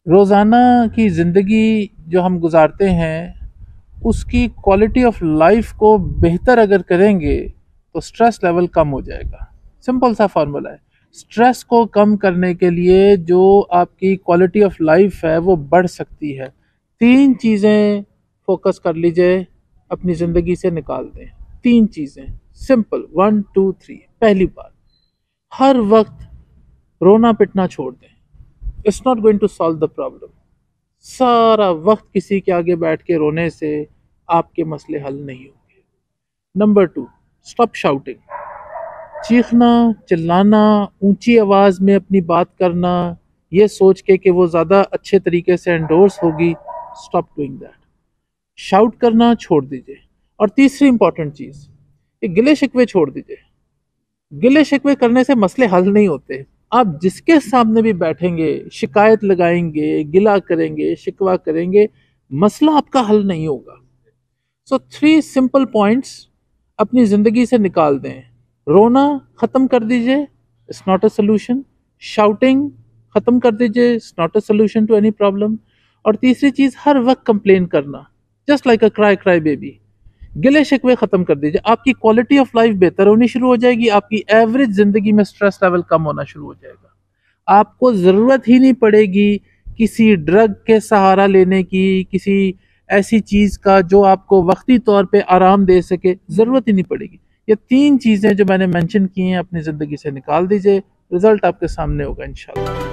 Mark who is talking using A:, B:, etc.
A: रोज़ाना की ज़िंदगी जो हम गुजारते हैं उसकी क्वालिटी ऑफ लाइफ को बेहतर अगर करेंगे तो स्ट्रेस लेवल कम हो जाएगा। सिंपल सा फार्मूला है। स्ट्रेस को कम करने के लिए जो आपकी क्वालिटी ऑफ लाइफ है वो बढ़ सकती है। तीन चीज़ें फोकस कर लीजिए, अपनी ज़िंदगी से निकाल दें। तीन चीज़ें सिंपल, 1 2 3। पहली बात, हर वक्त रोना पिटना छोड़ दें। It's not going to solve the problem. सारा वक्त किसी के आगे बैठ के रोने से आपके मसले हल नहीं होंगे। Number 2, stop shouting. चीखना, चिल्लाना, ऊंची आवाज में अपनी बात करना, ये सोच के कि वो ज्यादा अच्छे तरीके से एंडोर्स होगी, स्टॉप डूइंग दैट। शाउट करना छोड़ दीजिए। और तीसरी इंपॉर्टेंट चीज, ये गिले शिकवे छोड़ दीजिए। गिले शिकवे करने से मसले हल नहीं होते। आप जिसके सामने भी बैठेंगे, शिकायत लगाएंगे, गिला करेंगे, शिकवा करेंगे, मसला आपका हल नहीं होगा। सो 3 सिंपल पॉइंट्स अपनी जिंदगी से निकाल दें। रोना खत्म कर दीजिए, it's not a solution. Shouting खत्म कर दीजिए, it's not a solution to any problem. और तीसरी चीज, हर वक्त कंप्लेन करना, just like a cry cry baby. गिले शिकवे खत्म कर दीजिए, आपकी क्वालिटी ऑफ लाइफ बेहतर होनी शुरू हो जाएगी, आपकी एवरेज जिंदगी में स्ट्रेस लेवल कम होना शुरू हो जाएगा। आपको जरूरत ही नहीं पड़ेगी किसी ड्रग के सहारा लेने की, किसी ऐसी चीज का जो आपको वक्ती तौर पे आराम दे सके, जरूरत ही नहीं पड़ेगी। ये तीन चीजें जो मैंने मेंशन की हैं अपनी जिंदगी से निकाल दीजिए, रिजल्ट आपके सामने होगा इंशाल्लाह।